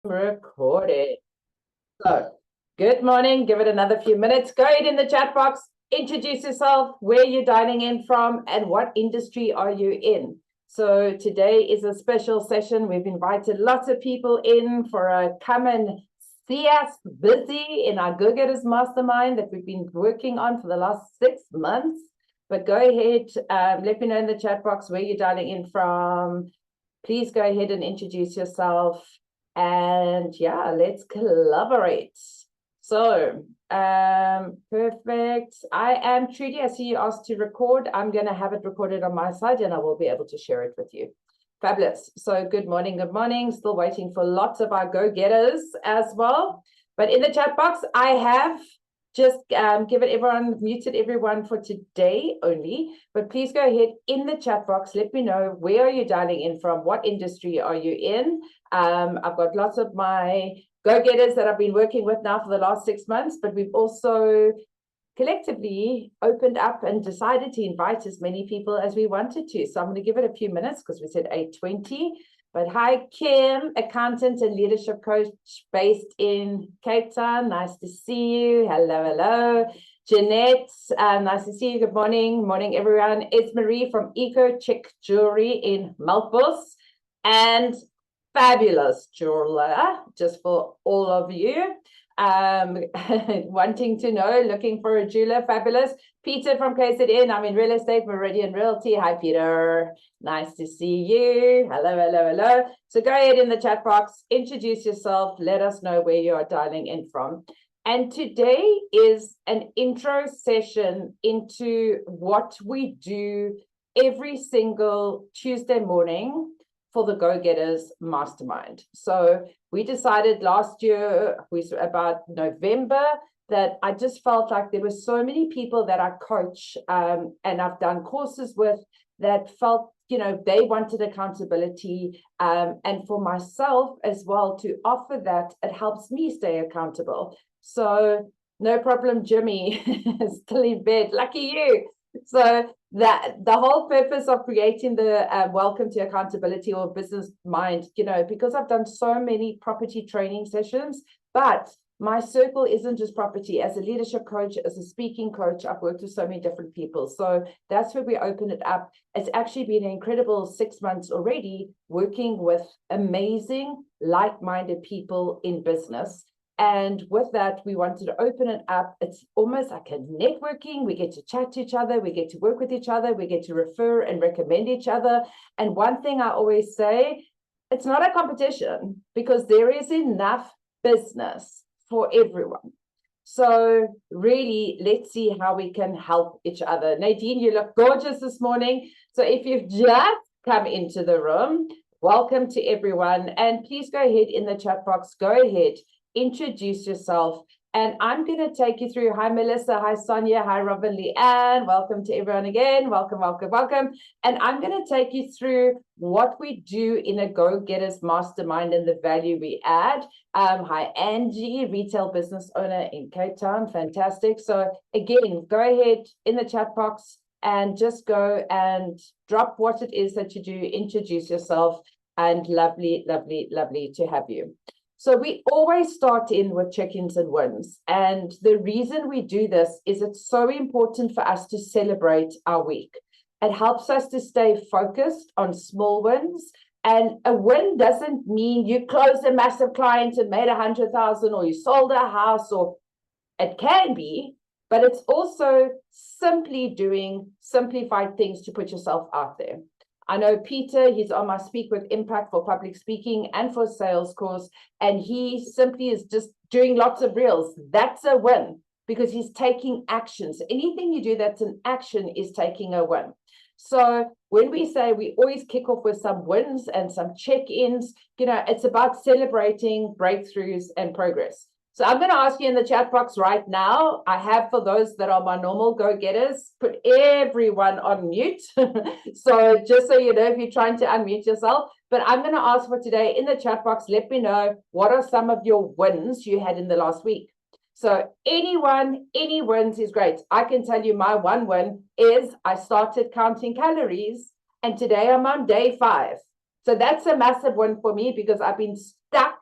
Recorded. So, good morning. Give it another few minutes. Go ahead in the chat box. Introduce yourself, where you're dialing in from, and what industry are you in. So today is a special session. We've invited lots of people in for a come and see us busy in our Go-Getters Mastermind that we've been working on for the last 6 months. But go ahead, let me know in the chat box where you're dialing in from. Please go ahead and introduce yourself. And yeah, let's collaborate. So, perfect. I am Trudy. I see you asked to record. I'm going to have it recorded on my side and I will be able to share it with you. Fabulous. So good morning. Good morning. Still waiting for lots of our go-getters as well. But in the chat box, I have just muted everyone for today only, but please go ahead in the chat box. Let me know, where are you dialing in from? What industry are you in? I've got lots of my go-getters that I've been working with now for the last 6 months, but we've also collectively opened up and decided to invite as many people as we wanted to. So I'm going to give it a few minutes because we said 8:20. But hi, Kim, accountant and leadership coach based in Cape Town. Nice to see you. Hello, hello. Jeanette, nice to see you. Good morning. Morning, everyone. It's Marie from Eco Chick Jewelry in Melkbos. And fabulous jeweler, just for all of you. Wanting to know, looking for a jeweler, fabulous. Peter from KZN, I'm in real estate, Meridian Realty. Hi, Peter. Nice to see you. Hello, hello, hello. So go ahead in the chat box, introduce yourself, let us know where you are dialing in from. And today is an intro session into what we do every single Tuesday morning for the Go-Getters Mastermind. So we decided last year, about November, that I just felt like there were so many people that I coach and I've done courses with that felt, they wanted accountability. And for myself as well to offer that, it helps me stay accountable. So no problem, Jimmy, still in bed. Lucky you. So that the whole purpose of creating the Welcome to Accountability or Business Mind, because I've done so many property training sessions, but my circle isn't just property. As a leadership coach, as a speaking coach, I've worked with so many different people. So that's where we open it up. It's actually been an incredible 6 months already working with amazing, like-minded people in business. And with that, we wanted to open it up. It's almost like a networking. We get to chat to each other. We get to work with each other. We get to refer and recommend each other. And one thing I always say, it's not a competition because there is enough business for everyone. So really, let's see how we can help each other. Nadine, you look gorgeous this morning. So if you've just come into the room, welcome to everyone. And please go ahead in the chat box. Go ahead. Introduce yourself, and I'm going to take you through. Hi, Melissa. Hi, Sonia. Hi, Robin, Leanne. Welcome to everyone again. Welcome, welcome, welcome. And I'm going to take you through what we do in a Go-Getters Mastermind and the value we add. Hi, Angie, retail business owner in Cape Town. Fantastic. So again, go ahead in the chat box and just go and drop what it is that you do. Introduce yourself, and lovely, lovely, lovely to have you. So we always start in with check-ins and wins. And the reason we do this is it's so important for us to celebrate our week. It helps us to stay focused on small wins. And a win doesn't mean you closed a massive client and made 100,000 or you sold a house, or it can be, but it's also simply doing simplified things to put yourself out there. I know Peter, he's on my Speak with Impact for public speaking and for sales course, and he simply is just doing lots of reels. That's a win because he's taking action. So anything you do that's an action is taking a win. So when we say we always kick off with some wins and some check-ins, it's about celebrating breakthroughs and progress. So I'm going to ask you in the chat box right now. I have, for those that are my normal go-getters, put everyone on mute. So just so you know, if you're trying to unmute yourself, but I'm going to ask for today in the chat box, let me know what are some of your wins you had in the last week. So any wins is great. I can tell you my one win is I started counting calories and today I'm on day 5. So that's a massive win for me because I've been stuck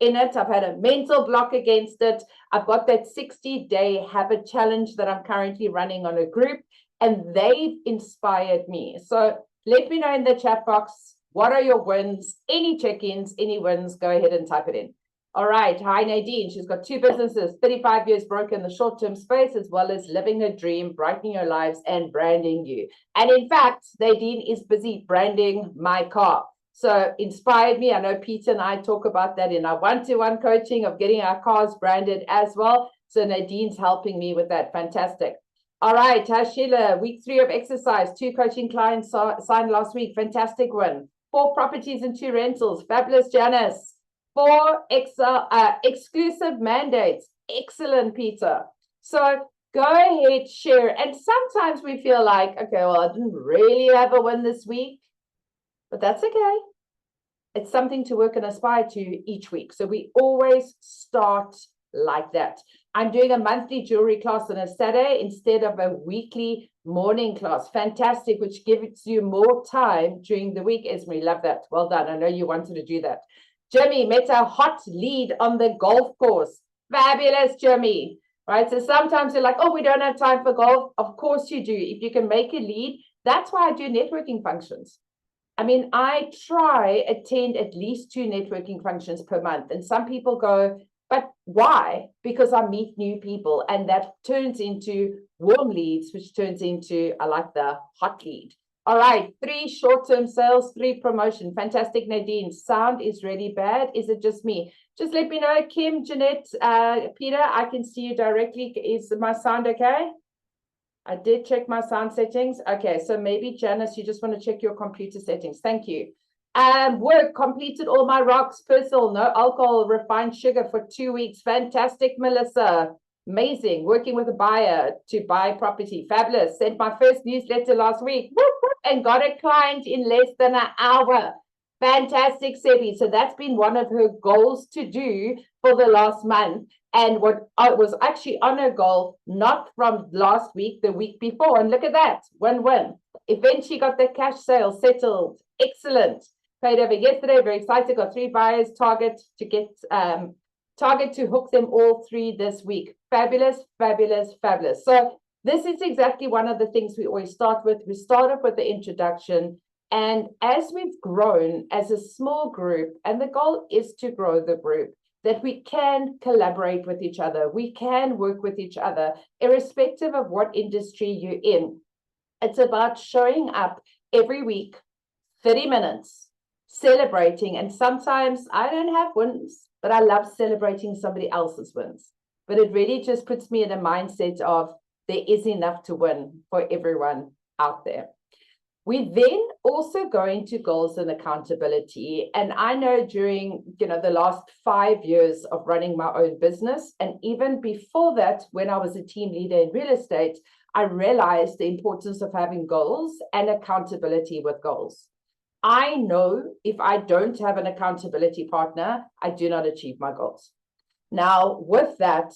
in it. I've had a mental block against it. I've got that 60-day habit challenge that I'm currently running on a group, and they've inspired me. So let me know in the chat box, what are your wins? Any check-ins, any wins, go ahead and type it in. All right. Hi, Nadine. She's got 2 businesses, 35 years broke in the short-term space, as well as living her dream, brightening your lives, and branding you. And in fact, Nadine is busy branding my car. So inspired me. I know Peter and I talk about that in our one-to-one coaching of getting our cars branded as well. So Nadine's helping me with that. Fantastic. All right. Hi, Sheila. Week 3 of exercise. 2 coaching clients signed last week. Fantastic one. 4 properties and 2 rentals. Fabulous, Janice. 4 exclusive mandates. Excellent, Peter. So go ahead, share. And sometimes we feel like, okay, well, I didn't really have a win this week, but that's okay. It's something to work and aspire to each week. So we always start like that. I'm doing a monthly jewelry class on a Saturday instead of a weekly morning class. Fantastic, which gives you more time during the week. Esme, love that. Well done. I know you wanted to do that. Jimmy met a hot lead on the golf course. Fabulous, Jimmy. Right? So sometimes you're like, oh, we don't have time for golf. Of course you do. If you can make a lead, that's why I do networking functions. I mean, I try attend at least 2 networking functions per month. And some people go, but why? Because I meet new people, and that turns into warm leads, which turns into, I like the hot lead. All right, 3 short-term sales, 3 promotion. Fantastic, Nadine. Sound is really bad. Is it just me? Just let me know, Kim, Jeanette, Peter, I can see you directly. Is my sound okay? I did check my sound settings. Okay, so maybe Janice, you just want to check your computer settings. Thank you. Work, completed all my rocks, personal, no alcohol, refined sugar for 2 weeks. Fantastic, Melissa. Amazing. Working with a buyer to buy property. Fabulous. Sent my first newsletter last week. Whoop, whoop, and got a client in less than an hour. Fantastic, Sebi. So that's been one of her goals to do for the last month. And what was actually on her goal, not from last week, the week before. And look at that. Win-win. Eventually got the cash sale settled. Excellent. Paid over yesterday. Very excited. Got 3 buyers. Target to hook them all 3 this week. Fabulous, fabulous, fabulous. So this is exactly one of the things we always start with. We start off with the introduction. And as we've grown as a small group, and the goal is to grow the group, that we can collaborate with each other. We can work with each other, irrespective of what industry you're in. It's about showing up every week, 30 minutes, celebrating. And sometimes I don't have wins, but I love celebrating somebody else's wins. But it really just puts me in a mindset of there is enough to win for everyone out there. We then also go into goals and accountability. And I know during, the last 5 years of running my own business, and even before that, when I was a team leader in real estate, I realized the importance of having goals and accountability with goals. I know if I don't have an accountability partner, I do not achieve my goals. Now, with that,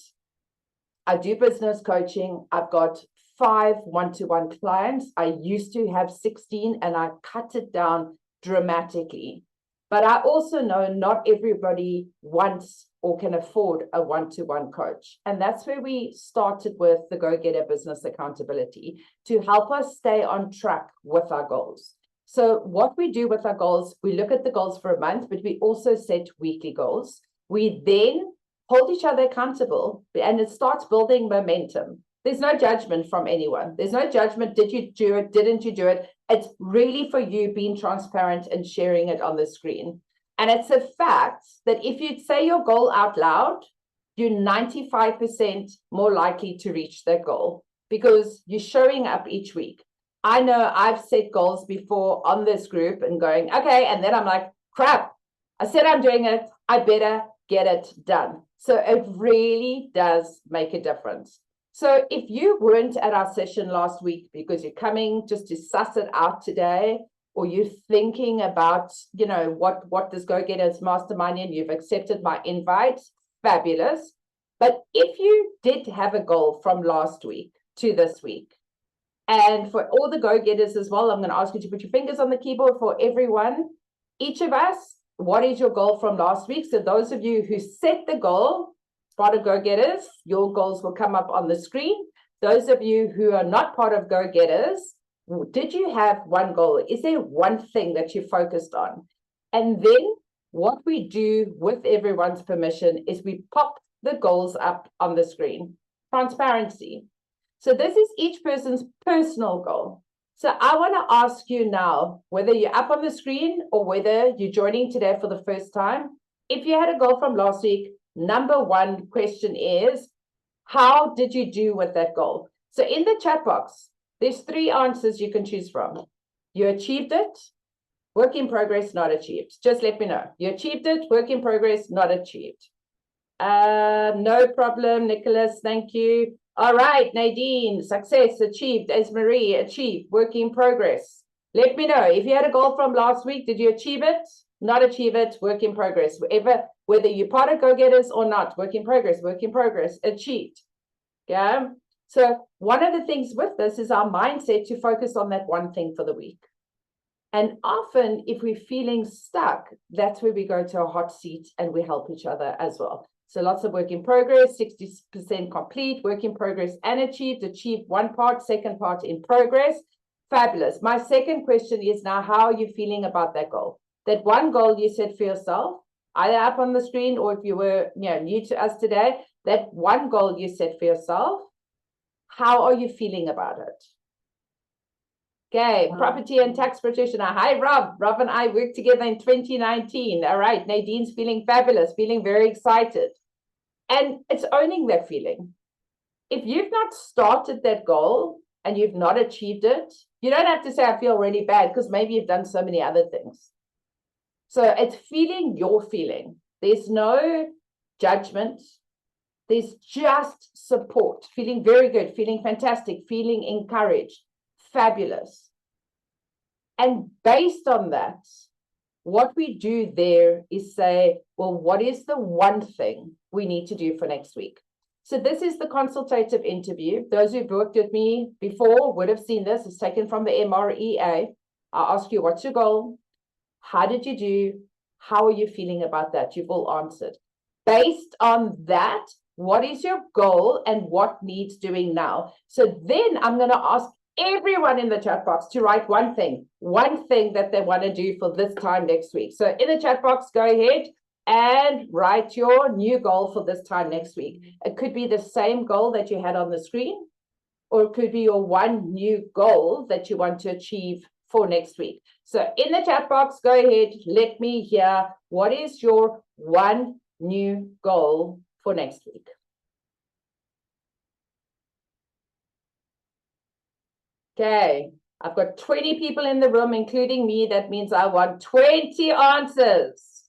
I do business coaching. I've got 5 one-to-one clients. I used to have 16 and I cut it down dramatically. But I also know not everybody wants or can afford a one-to-one coach. And that's where we started with the Go-Getter Business Accountability to help us stay on track with our goals. So what we do with our goals, we look at the goals for a month, but we also set weekly goals. We then hold each other accountable, and it starts building momentum. There's no judgment from anyone. There's no judgment. Did you do it? Didn't you do it? It's really for you being transparent and sharing it on the screen. And it's a fact that if you say your goal out loud, you're 95% more likely to reach that goal because you're showing up each week. I know I've set goals before on this group and going, okay, and then I'm like, crap, I said I'm doing it. I better get it done. So it really does make a difference. So if you weren't at our session last week because you're coming just to suss it out today, or you're thinking about, what does Go-Getters Mastermind in, you've accepted my invite, fabulous. But if you did have a goal from last week to this week, and for all the go-getters as well, I'm going to ask you to put your fingers on the keyboard for everyone. Each of us what is your goal from last week? So those of you who set the goal, part of Go Getters, your goals will come up on the screen. Those of you who are not part of Go Getters, did you have one goal? Is there one thing that you focused on? And then what we do with everyone's permission is we pop the goals up on the screen. Transparency. So this is each person's personal goal. So I want to ask you now, whether you're up on the screen or whether you're joining today for the first time, if you had a goal from last week, number one question is, how did you do with that goal? So in the chat box, there's 3 answers you can choose from. You achieved it, work in progress, not achieved. Just let me know. You achieved it, work in progress, not achieved. No problem, Nicholas, thank you. All right, Nadine, success, achieved. Esmarie, achieved, work in progress. Let me know, if you had a goal from last week, did you achieve it? Not achieve it, work in progress. Whether you're part of Go Getters or not, work in progress, achieved. Yeah. So one of the things with this is our mindset to focus on that one thing for the week. And often if we're feeling stuck, that's where we go to a hot seat and we help each other as well. So lots of work in progress, 60% complete, work in progress and achieved one part, second part in progress. Fabulous. My second question is now, how are you feeling about that goal? That one goal you set for yourself, either up on the screen or if you were new to us today, that one goal you set for yourself, how are you feeling about it? Okay, property and tax practitioner. Hi, Rob. Rob and I worked together in 2019. All right, Nadine's feeling fabulous, feeling very excited. And it's owning that feeling. If you've not started that goal and you've not achieved it, you don't have to say, I feel really bad, because maybe you've done so many other things. So it's feeling your feeling. There's no judgment. There's just support, feeling very good, feeling fantastic, feeling encouraged, fabulous. And based on that, what we do there is say, well, what is the one thing we need to do for next week? So this is the consultative interview. Those who've worked with me before would have seen this. It's taken from the MREA. I ask you, what's your goal? How did you do? How are you feeling about that? You've all answered. Based on that, what is your goal and what needs doing now? So then I'm going to ask everyone in the chat box to write one thing that they want to do for this time next week. So in the chat box, go ahead and write your new goal for this time next week. It could be the same goal that you had on the screen, or it could be your one new goal that you want to achieve for next week. So in the chat box, go ahead, let me hear, what is your one new goal for next week? Okay, I've got 20 people in the room, including me. That means I want 20 answers.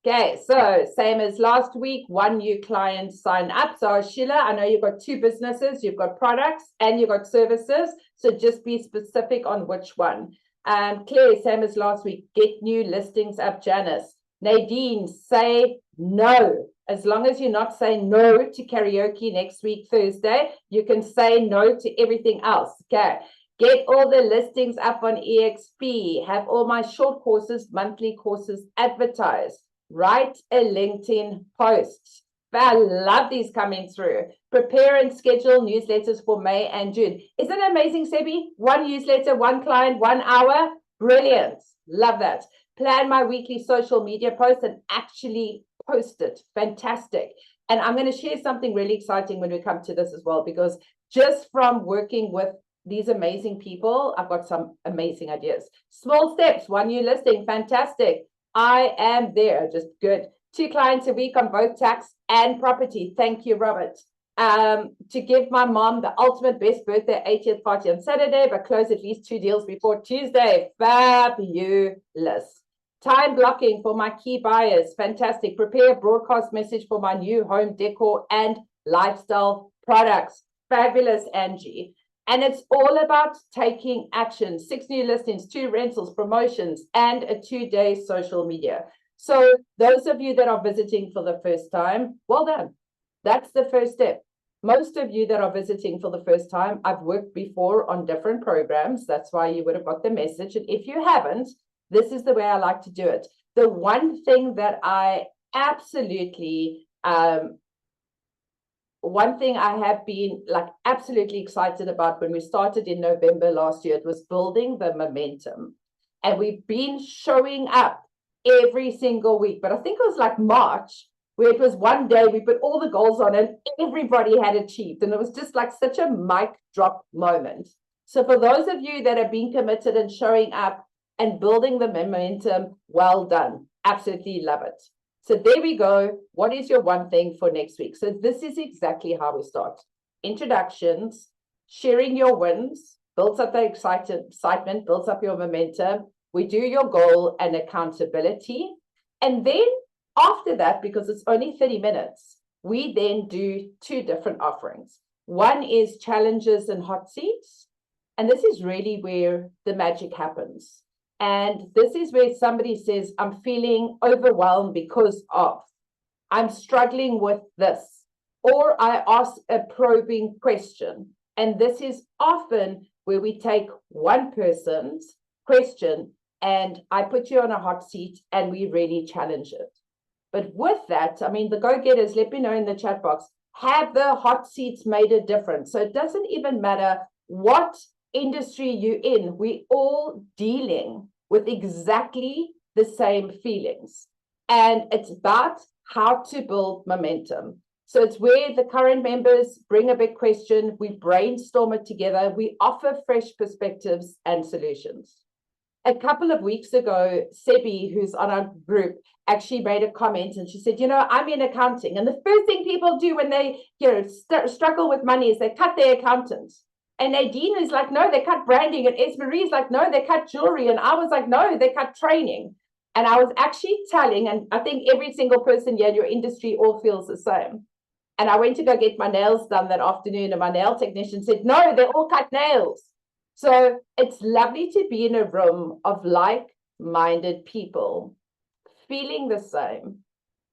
Okay, so same as last week, one new client sign up. So Sheila, I know you've got 2 businesses, you've got products and you've got services. So just be specific on which one. Claire, same as last week, get new listings up. Janice. Nadine, say no. As long as you're not saying no to karaoke next week, Thursday, you can say no to everything else. Okay. Get all the listings up on EXP. Have all my short courses, monthly courses advertised. Write a LinkedIn post. I love these coming through. Prepare and schedule newsletters for May and June. Isn't it amazing, Sebi? 1 newsletter, 1 client, 1 hour. Brilliant. Love that. Plan my weekly social media posts and actually post it. Fantastic. And I'm going to share something really exciting when we come to this as well, because just from working with these amazing people, I've got some amazing ideas. Small steps, 1 new listing. Fantastic. I am there. Just good. 2 clients a week on both tax and property. Thank you, Robert. To give my mom the ultimate best birthday 80th party on Saturday, but close at least 2 deals before Tuesday. Fabulous. Time blocking for my key buyers. Fantastic. Prepare a broadcast message for my new home decor and lifestyle products. Fabulous, Angie. And it's all about taking action. 6 new listings, 2 rentals, promotions, and a 2-day social media. So those of you that are visiting for the first time, well done. That's the first step. Most of you that are visiting for the first time, I've worked before on different programs. That's why you would have got the message. And if you haven't, this is the way I like to do it. the one thing that I absolutely, one thing I have been like absolutely excited about when we started in November last year, it was building the momentum. And we've been showing up every single week. But I think it was like March, where it was one day we put all the goals on and everybody had achieved. And it was just like such a mic drop moment. So for those of you that have been committed and showing up and building the momentum, well done. Absolutely love it. So there we go. What is your one thing for next week? So this is exactly how we start. Introductions, sharing your wins, builds up the excitement, builds up your momentum. We do your goal and accountability. And then after that, because it's only 30 minutes, we then do two different offerings. One is challenges and hot seats. And this is really where the magic happens. And this is where somebody says, I'm feeling overwhelmed because of, I'm struggling with this, or I ask a probing question. And this is often where we take one person's question and I put you on a hot seat and we really challenge it. But with that, I mean, the go-getters, let me know in the chat box, have the hot seats made a difference? So it doesn't even matter what industry you're in, we all dealing with exactly the same feelings. And it's about how to build momentum. So it's where the current members bring a big question, we brainstorm it together, we offer fresh perspectives and solutions. A couple of weeks ago, Sebi, who's on our group, actually made a comment and she said, I'm in accounting. And the first thing people do when they struggle with money is they cut their accountants. And Nadine is like, no, they cut branding. And Esmerie's like, no, they cut jewelry. And I was like, no, they cut training. And I was actually telling, and I think every single person here in your industry all feels the same. And I went to go get my nails done that afternoon, and my nail technician said, no, they all cut nails. So it's lovely to be in a room of like-minded people, feeling the same,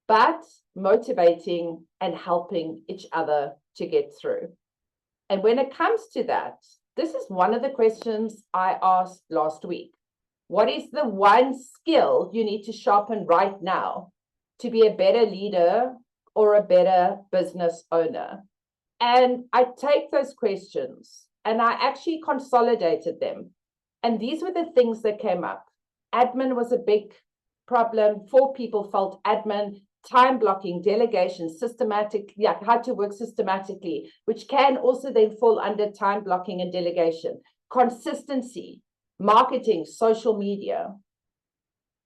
but motivating and helping each other to get through. And when it comes to that, this is one of the questions I asked last week. What is the one skill you need to sharpen right now to be a better leader or a better business owner? And I take those questions and I actually consolidated them. And these were the things that came up. Admin was a big problem. 4 people felt admin. Time blocking, delegation, how to work systematically, which can also then fall under time blocking and delegation, consistency, marketing, social media.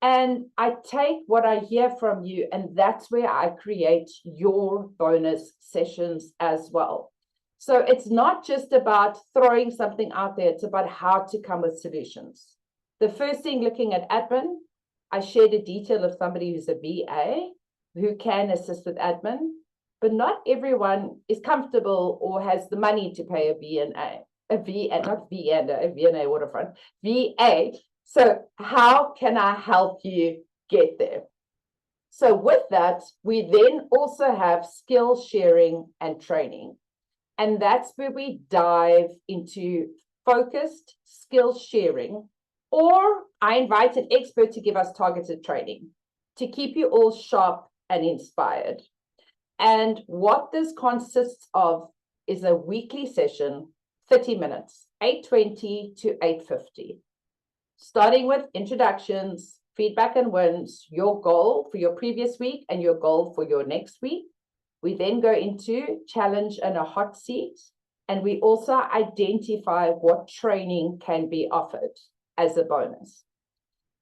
And I take what I hear from you, and that's where I create your bonus sessions as well. So it's not just about throwing something out there, it's about how to come with solutions. The first thing, looking at admin, I shared a detail of somebody who's a VA, who can assist with admin, but not everyone is comfortable or has the money to pay a VNA waterfront, VA. So how can I help you get there? So with that, we then also have skill sharing and training. And that's where we dive into focused skill sharing, or I invite an expert to give us targeted training to keep you all sharp and inspired. And what this consists of is a weekly session, 30 minutes, 8:20 to 8:50, starting with introductions, feedback and wins, your goal for your previous week and your goal for your next week. We then go into challenge and a hot seat, and we also identify what training can be offered as a bonus.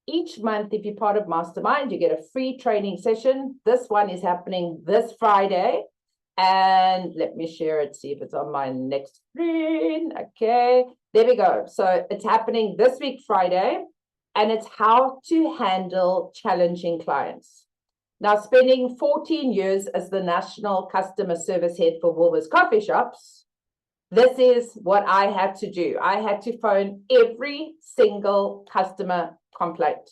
Each month, if you're part of Mastermind, you get a free training session. This one is happening this Friday. And let me share it, see if it's on my next screen. Okay, there we go. So it's happening this week, Friday, and it's how to handle challenging clients. Now, spending 14 years as the National Customer Service Head for Woolworths Coffee Shops, this is what I had to do. I had to phone every single customer complaint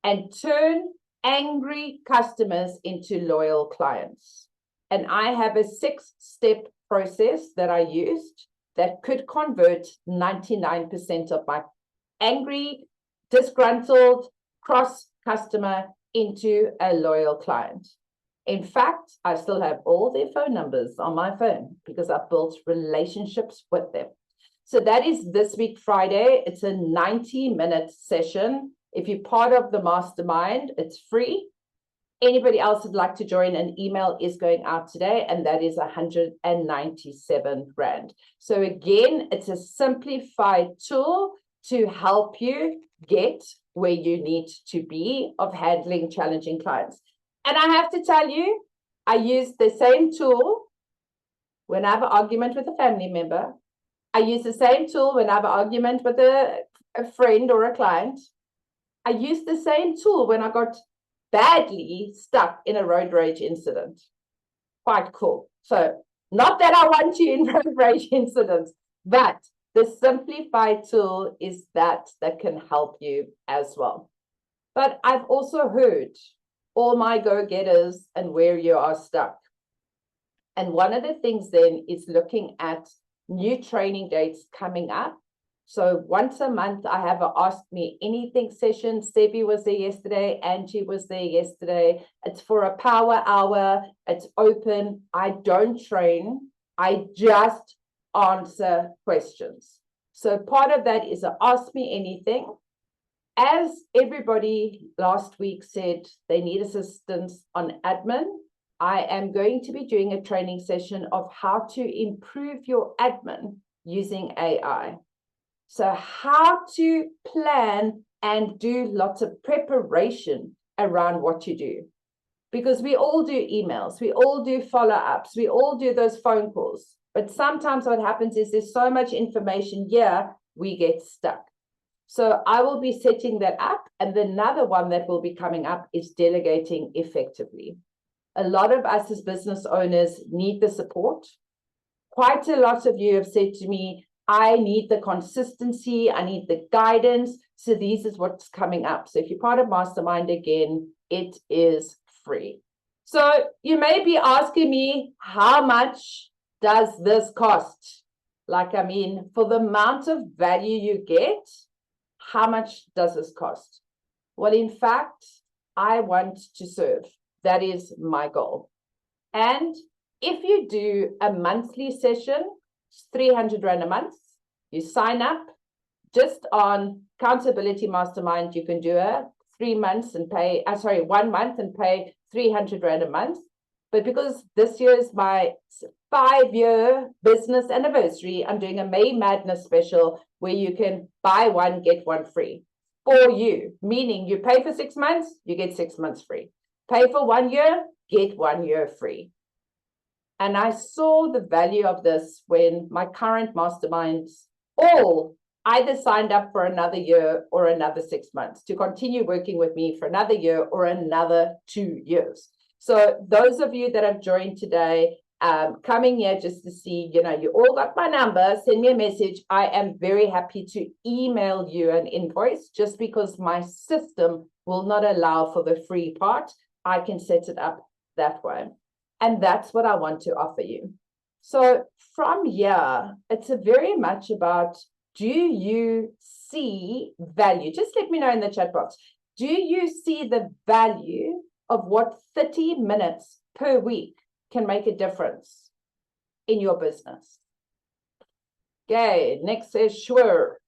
and turn angry customers into loyal clients. And I have a 6-step process that I used that could convert 99% of my angry, disgruntled, cross customer into a loyal client. In fact, I still have all their phone numbers on my phone because I've built relationships with them. So that is this week, Friday. It's a 90-minute session. If you're part of the mastermind, it's free. Anybody else who'd like to join, an email is going out today, and that is 197 Rand. So again, it's a simplified tool to help you get where you need to be of handling challenging clients. And I have to tell you, I use the same tool when I have an argument with a family member. I use the same tool when I have an argument with a friend or a client. I use the same tool when I got badly stuck in a road rage incident. Quite cool. So not that I want you in road rage incidents, but the simplified tool is that can help you as well. But I've also heard all my go-getters and where you are stuck. And one of the things then is looking at new training dates coming up. So once a month, I have a Ask Me Anything session. Sebi was there yesterday. Angie was there yesterday. It's for a power hour. It's open. I don't train. I just answer questions. So part of that is a Ask Me Anything. As everybody last week said, they need assistance on admin. I am going to be doing a training session of how to improve your admin using AI. So how to plan and do lots of preparation around what you do. Because we all do emails, we all do follow-ups, we all do those phone calls. But sometimes what happens is there's so much information here, we get stuck. So I will be setting that up. And another one that will be coming up is delegating effectively. A lot of us as business owners need the support. Quite a lot of you have said to me, I need the consistency, I need the guidance. So this is what's coming up. So if you're part of Mastermind, again, it is free. So you may be asking me, how much does this cost? Like, I mean, for the amount of value you get, how much does this cost? Well, in fact, I want to serve. That is my goal. And if you do a monthly session, it's 300 Rand a month. You sign up just on Accountability Mastermind. You can do a 1 month and pay 300 Rand a month. But because this year is my 5-year business anniversary, I'm doing a May Madness special where you can buy one, get one free for you. Meaning you pay for 6 months, you get 6 months free. Pay for 1 year, get 1 year free. And I saw the value of this when my current masterminds all either signed up for another year or another 6 months to continue working with me for another year or another 2 years. So those of you that have joined today, coming here just to see, you all got my number, send me a message. I am very happy to email you an invoice just because my system will not allow for the free part. I can set it up that way. And that's what I want to offer you. So from here, it's very much about, do you see value? Just let me know in the chat box. Do you see the value of what 30 minutes per week can make a difference in your business? Okay, next says sure.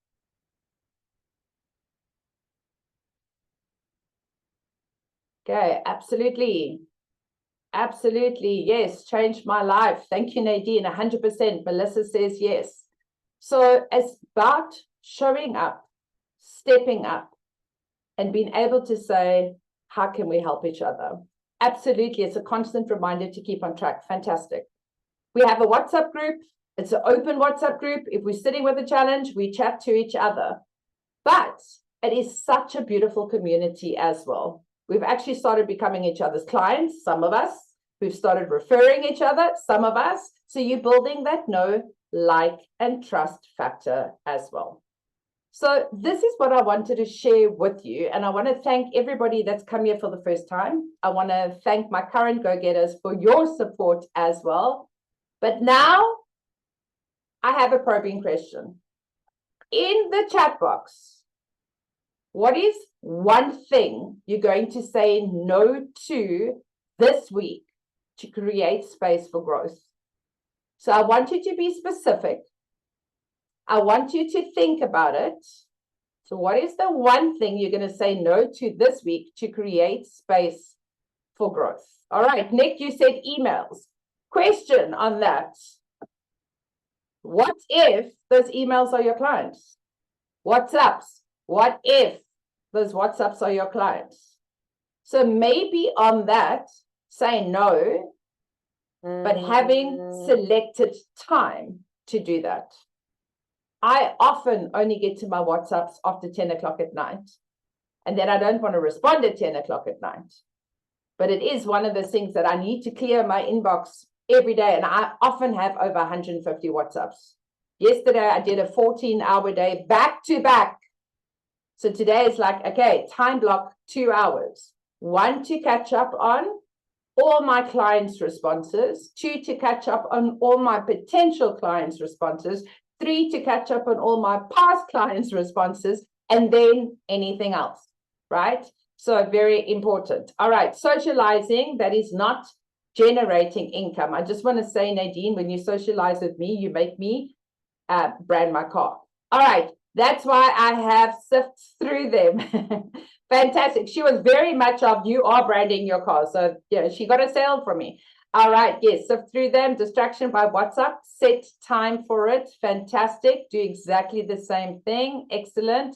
Okay, absolutely. Absolutely, yes, changed my life. Thank you, Nadine, 100%. Melissa says yes. So it's about showing up, stepping up, and being able to say, how can we help each other? Absolutely, it's a constant reminder to keep on track. Fantastic. We have a WhatsApp group. It's an open WhatsApp group. If we're sitting with a challenge, we chat to each other. But it is such a beautiful community as well. We've actually started becoming each other's clients, some of us. We've started referring each other, some of us. So you're building that know, like, and trust factor as well. So this is what I wanted to share with you. And I want to thank everybody that's come here for the first time. I want to thank my current go-getters for your support as well. But now I have a probing question. In the chat box, What is one thing you're going to say no to this week to create space for growth? So I want you to be specific. I want you to think about it. So what is the one thing you're going to say no to this week to create space for growth? All right, Nick, you said emails. Question on that. What if those emails are your clients? WhatsApps. What if those WhatsApps are your clients? So maybe on that, say no, but having selected time to do that. I often only get to my WhatsApps after 10 o'clock at night. And then I don't want to respond at 10 o'clock at night. But it is one of those things that I need to clear my inbox every day. And I often have over 150 WhatsApps. Yesterday, I did a 14-hour day back to back. So today is like, okay, time block 2 hours. 1 to catch up on all my clients' responses. 2 to catch up on all my potential clients' responses. 3 to catch up on all my past clients' responses. And then anything else, right? So very important. All right, socializing that is not generating income. I just want to say, Nadine, when you socialize with me, you make me brand my car. All right, that's why I have sifted through them. Fantastic. She was very much of you are branding your car. So yeah, she got a sale from me. All right, yes, sift through them. Distraction by WhatsApp. Set time for it. Fantastic. Do exactly the same thing. Excellent.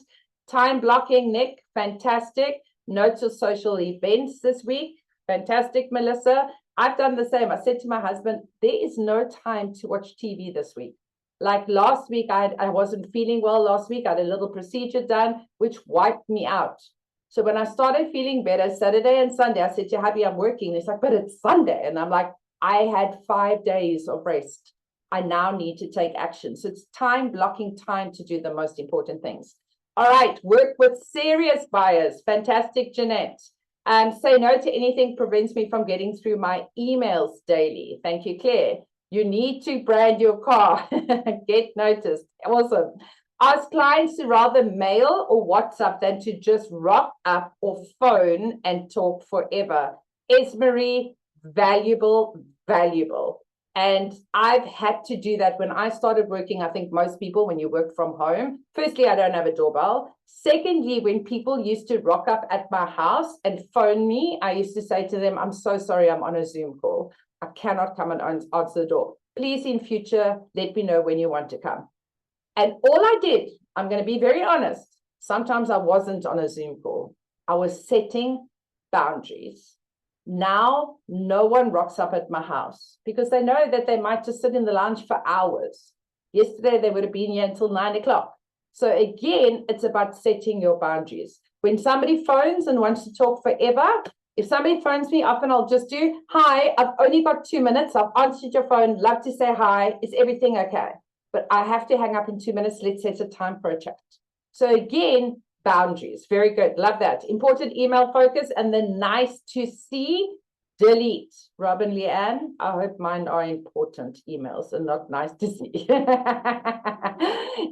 Time blocking, Nick. Fantastic. No to social events this week. Fantastic, Melissa. I've done the same. I said to my husband, there is no time to watch TV this week. Like last week, I wasn't feeling well last week. I had a little procedure done, which wiped me out. So when I started feeling better, Saturday and Sunday, I said to hubby, I'm working. He's like, but it's Sunday. And I'm like, I had 5 days of rest. I now need to take action. So it's time blocking time to do the most important things. All right, work with serious buyers. Fantastic, Jeanette. Say no to anything prevents me from getting through my emails daily. Thank you, Claire. You need to brand your car. Get noticed. Awesome. Ask clients to rather mail or WhatsApp than to just rock up or phone and talk forever. Esmery, valuable, valuable. And I've had to do that when I started working. I think most people, when you work from home, firstly, I don't have a doorbell. Secondly, when people used to rock up at my house and phone me, I used to say to them, I'm so sorry, I'm on a Zoom call. I cannot come and answer the door. Please, in future, let me know when you want to come. And all I did, I'm going to be very honest, sometimes I wasn't on a Zoom call. I was setting boundaries. Now, no one rocks up at my house because they know that they might just sit in the lounge for hours. Yesterday, they would have been here until 9 o'clock. So again, it's about setting your boundaries. When somebody phones and wants to talk forever, if somebody phones me, often I'll just do, hi, I've only got 2 minutes. I've answered your phone. Love to say hi. Is everything okay? But I have to hang up in 2 minutes. Let's set a time for a chat. So again, boundaries. Very good. Love that. Important email focus and the nice to see, delete. Robin Leanne, I hope mine are important emails and not nice to see.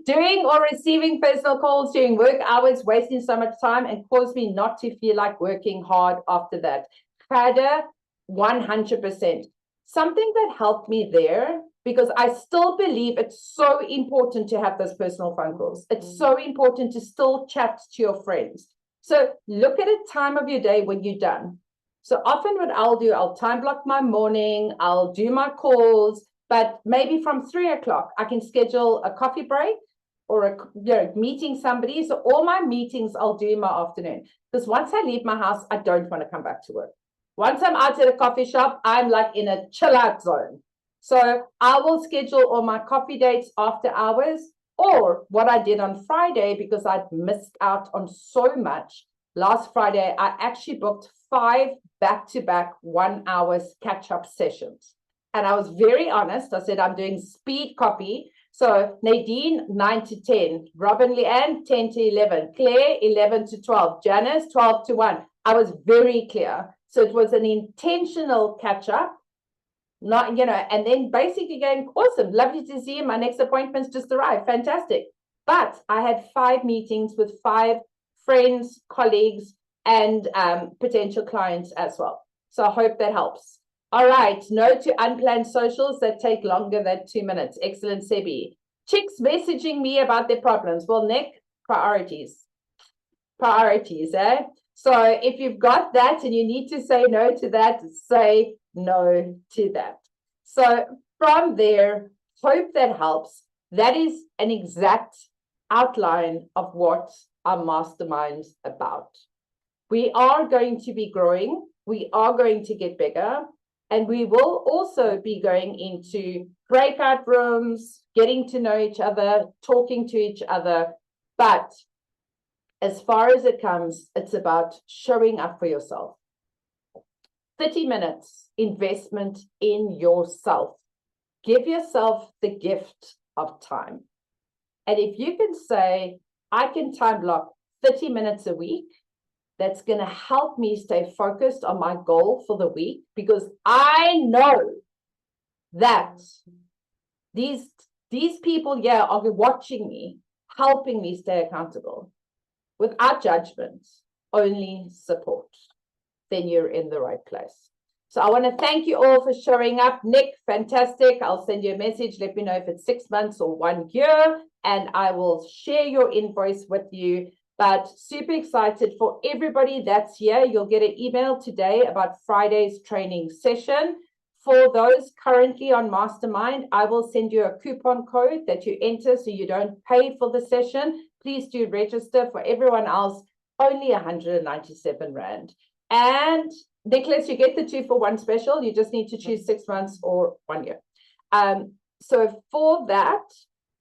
Doing or receiving personal calls during work hours, wasting so much time and cause me not to feel like working hard after that. Kada, 100%. Something that helped me there, because I still believe it's so important to have those personal phone calls. It's so important to still chat to your friends. So look at a time of your day when you're done. So often what I'll do, I'll time block my morning, I'll do my calls, but maybe from 3 o'clock, I can schedule a coffee break or meeting somebody. So all my meetings I'll do in my afternoon. Because once I leave my house, I don't want to come back to work. Once I'm out at a coffee shop, I'm like in a chill out zone. So I will schedule all my coffee dates after hours, or what I did on Friday, because I'd missed out on so much. Last Friday, I actually booked 5 back-to-back 1 hour catch-up sessions. And I was very honest. I said, I'm doing speed copy. So Nadine, 9 to 10. Robin Leanne, 10 to 11. Claire, 11 to 12. Janice, 12 to 1. I was very clear. So it was an intentional catch-up. Not, and then basically going, awesome, lovely to see you. My next appointment's just arrived. Fantastic. But I had 5 meetings with 5 friends, colleagues, and potential clients as well. So I hope that helps. All right, no to unplanned socials that take longer than 2 minutes. Excellent, Sebi. Chicks messaging me about their problems. Well, Nick, priorities. Priorities, eh? So if you've got that and you need to say no to that, say no to that. So from there, hope that helps. That is an exact outline of what our mastermind's about. We are going to be growing. We are going to get bigger. And we will also be going into breakout rooms, getting to know each other, talking to each other. But as far as it comes, it's about showing up for yourself. 30 minutes investment in yourself. Give yourself the gift of time. And if you can say, I can time block 30 minutes a week, that's going to help me stay focused on my goal for the week, because I know that these people here are watching me, helping me stay accountable without judgment, only support. Then you're in the right place. So I want to thank you all for showing up. Nick, fantastic. I'll send you a message. Let me know if it's 6 months or 1 year, and I will share your invoice with you. But super excited for everybody that's here. You'll get an email today about Friday's training session. For those currently on Mastermind, I will send you a coupon code that you enter so you don't pay for the session. Please do register. For everyone else, only 197 Rand. And Nicholas, you get the 2-for-1 special. You just need to choose 6 months or 1 year. So for that,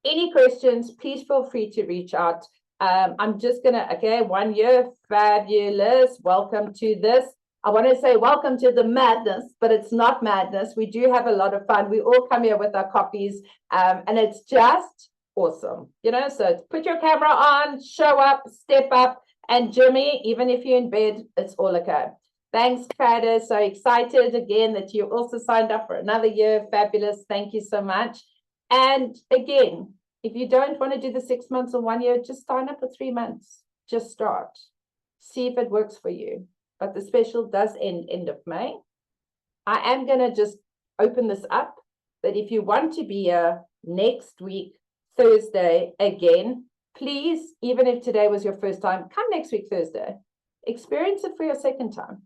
any questions, please feel free to reach out. I'm just going to, okay, 1 year, fabulous. Welcome to this. I want to say welcome to the madness, but it's not madness. We do have a lot of fun. We all come here with our copies, and it's just awesome. You know, so put your camera on, show up, step up, and Jimmy, even if you're in bed, it's all okay. Thanks, Crowder. So excited again that you also signed up for another year. Fabulous. Thank you so much. And again, if you don't want to do the 6 months or 1 year, just sign up for 3 months. Just start. See if it works for you. But the special does end of May. I am going to just open this up, that if you want to be here next week, Thursday, again, please, even if today was your first time, come next week, Thursday. Experience it for your second time.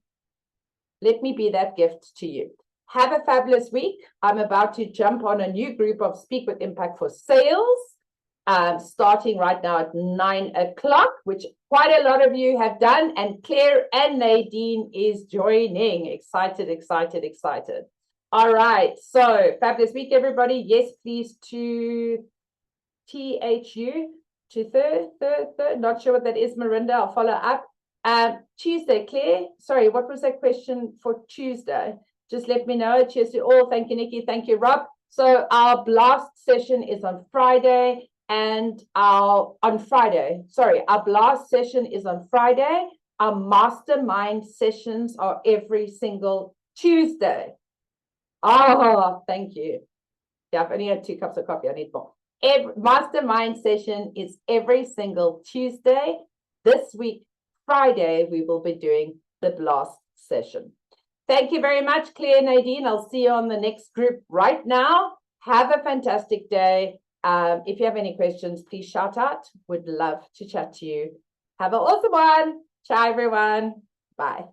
Let me be that gift to you. Have a fabulous week. I'm about to jump on a new group of Speak with Impact for Sales, starting right now at 9 o'clock, which quite a lot of you have done. And Claire and Nadine is joining. Excited, excited, excited. All right. So fabulous week, everybody. Yes, please, to THU, to third. Not sure what that is, Marinda. I'll follow up. Tuesday, Claire. Sorry, what was that question for Tuesday? Just let me know. Cheers to all. Thank you, Nikki. Thank you, Rob. So our blast session is on Friday, and our blast session is on Friday. Our mastermind sessions are every single Tuesday. Oh, thank you. Yeah, I've only had 2 cups of coffee. I need more. Mastermind session is every single Tuesday. This week, Friday, we will be doing the blast session. Thank you very much, Claire, Nadine. I'll see you on the next group right now. Have a fantastic day. If you have any questions, please shout out. Would love to chat to you. Have an awesome one. Ciao, everyone. Bye.